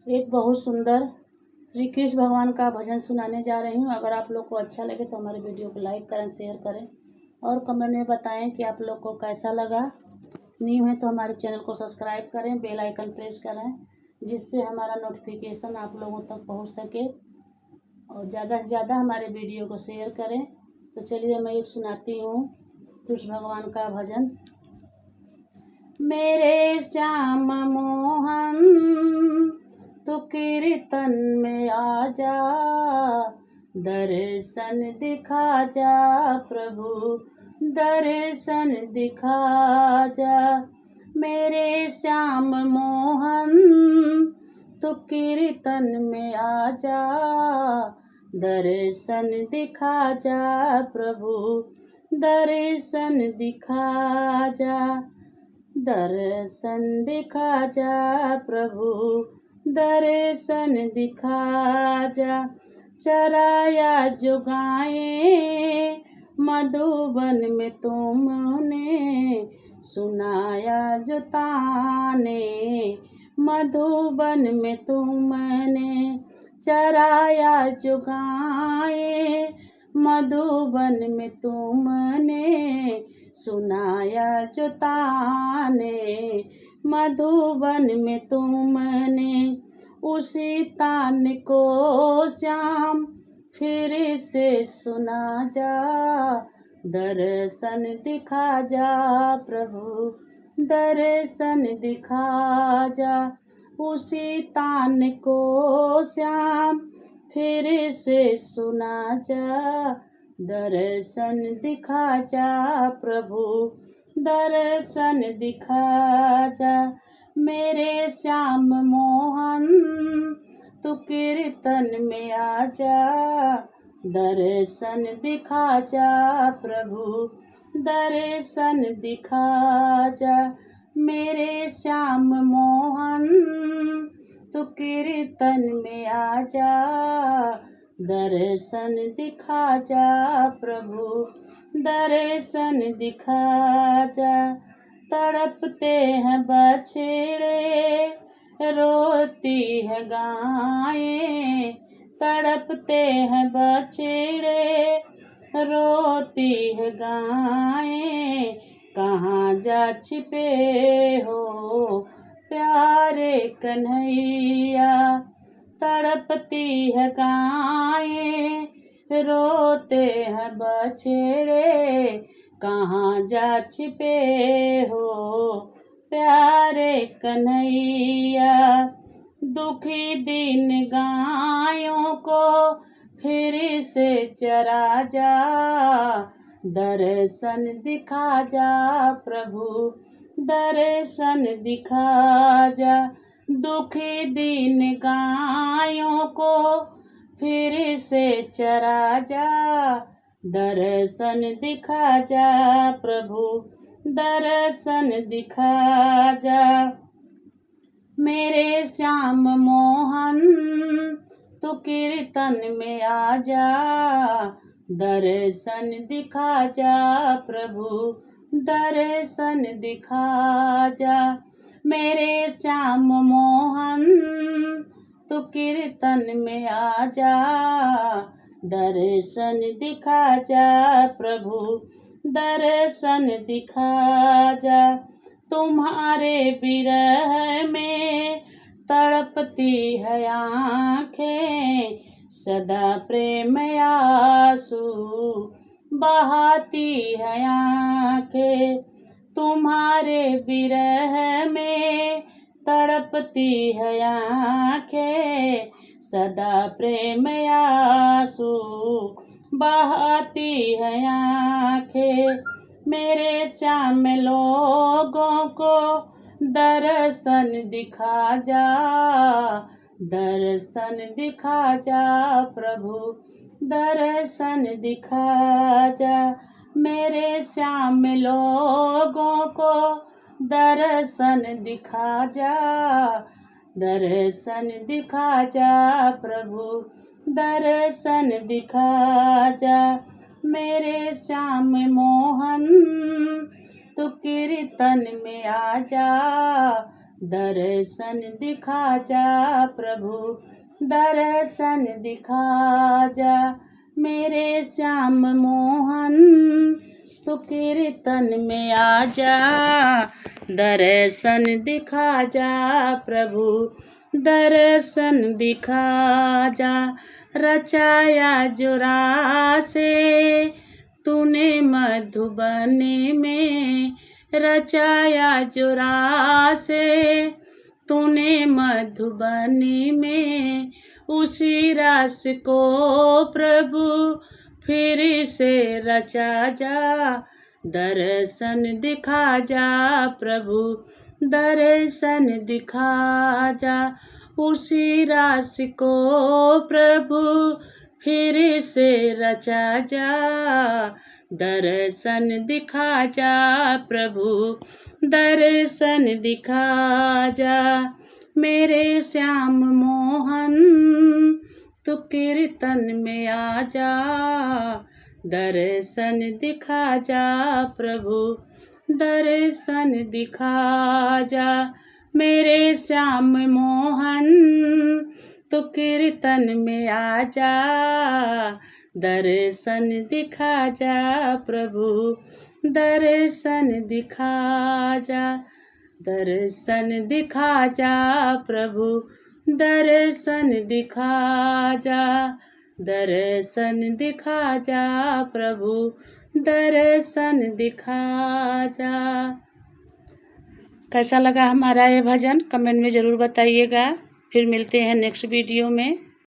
एक बहुत सुंदर श्री कृष्ण भगवान का भजन सुनाने जा रही हूँ। अगर आप लोग को अच्छा लगे तो हमारे वीडियो को लाइक करें, शेयर करें और कमेंट में बताएं कि आप लोग को कैसा लगा। न्यू है तो हमारे चैनल को सब्सक्राइब करें, बेल आइकन प्रेस करें, जिससे हमारा नोटिफिकेशन आप लोगों तक पहुँच सके और ज़्यादा से ज़्यादा हमारे वीडियो को शेयर करें। तो चलिए मैं एक सुनाती हूँ कृष्ण भगवान का भजन। मेरे श्याम मोहन तू कीर्तन में आ जा, दर्शन दिखा जा प्रभु, दर्शन दिखा जा। मेरे श्याम मोहन तू कीर्तन में आ जा, दर्शन दिखा जा प्रभु, दर्शन दिखा जा। दर्शन दिखा जा प्रभु, दर्शन दिखा जा। चराया जुगाए मधुबन में तुमने, सुनाया जो ताने मधुबन में तुमने। चराया जुगाए मधुबन में तुमने, सुनाया जो ताने मधुबन में तुमने। उसी तान को श्याम फिर से सुना जा, दर्शन दिखा जा प्रभु, दर्शन दिखा जा। उसी तान को श्याम फिर से सुना जा, दर्शन दिखा जा प्रभु, दर्शन दिखा जा। मेरे श्याम मोहन तू कीर्तन में आ जा, दर्शन दिखा जा प्रभु, दर्शन दिखा जा। मेरे श्याम मोहन तू कीर्तन में आ जा, दर्शन दिखा जा प्रभु, दर्शन दिखा जा। तड़पते हैं बछड़े रोती है गायें, तड़पते हैं बछड़े रोती है गायें। कहाँ जा छिपे हो प्यारे कन्हैया, तड़पती है गायें रोते हैं बछड़े। कहाँ जा छिपे हो प्यारे कन्हैया। दुखी दिन गायों को फिर से चरा जा, दर्शन दिखा जा प्रभु, दर्शन दिखा जा। दुखी दिन गायों को फिर से चरा जा, दर्शन दिखा जा प्रभु, दर्शन दिखा जा। मेरे श्याम मोहन तू कीर्तन में आ जा, दर्शन दिखा जा प्रभु, दर्शन दिखा जा। मेरे श्याम मोहन तू कीर्तन में आ जा, दर्शन दिखा जा प्रभु, दर्शन दिखा जा। तुम्हारे विरह में तड़पती है आँखें, सदा प्रेम आंसू बहाती है आँखें। तुम्हारे विरह में तड़पती है आँखें, सदा प्रेम आंसू बहाती है आँखें। मेरे श्याम लोगों को दर्शन दिखा जा, दर्शन दिखा जा प्रभु, दर्शन दिखा जा। मेरे श्याम लोगों को दर्शन दिखा जा, दर्शन दिखा जा प्रभु, दर्शन दिखा जा। मेरे श्याम मोहन तू कीर्तन में आ जा, दर्शन दिखा जा प्रभु, दर्शन दिखा जा। मेरे श्याम मोहन तू कीर्तन में आ जा, दर्शन दिखा जा प्रभु, दर्शन दिखा जा। रचाया जो रासे तूने मधुबनी में, रचाया जो रासे तूने मधुबनी में, उसी रास को प्रभु फिर से रचा जा, दर्शन दिखा जा प्रभु, दर्शन दिखा जा। उसी रास को प्रभु फिर से रचा जा, दर्शन दिखा जा प्रभु, दर्शन दिखा जा। मेरे श्याम मोहन तू कीर्तन में आ जा, दर्शन दिखा जा प्रभु, दर्शन दिखा जा। मेरे श्याम मोहन तू कीर्तन में आ जा, दर्शन दिखा जा प्रभु, दर्शन दिखा जा, दर्शन दिखा जा प्रभु, दर्शन दिखा जा, दर्शन दिखा जा प्रभु, दर्शन दिखा जा। कैसा लगा हमारा ये भजन कमेंट में ज़रूर बताइएगा। फिर मिलते हैं नेक्स्ट वीडियो में।